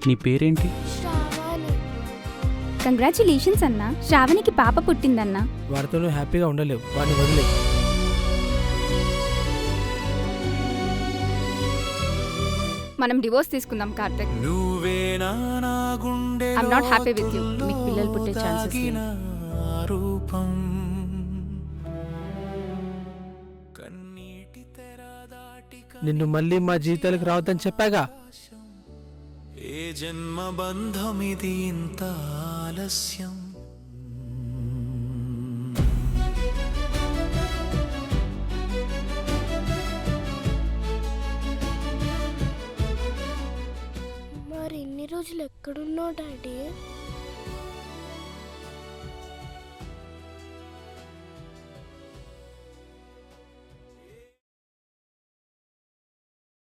నీ పేరేంటి? శ్రావణి. కంగ్రాచులేషన్స్ అన్నా, శ్రావణికి పాప పుట్టిందన్నా. వాడితో నువ్వు హ్యాపీగా ఉండలేవు, వాడిని వదిలే. మనం డివోర్స్ తీసుకుందాం Karthik. I'm not happy with you. మీకు పిల్లలు పుట్టే ఛాన్సెస్ నిన్ను మళ్ళీ మా జీవితాలకు రావద్దని చెప్పాగా. ఏ జన్మ బంధమిది ఇంత ఆలస్యం. మరి ఇన్ని రోజులు ఎక్కడున్నావు డాడీ?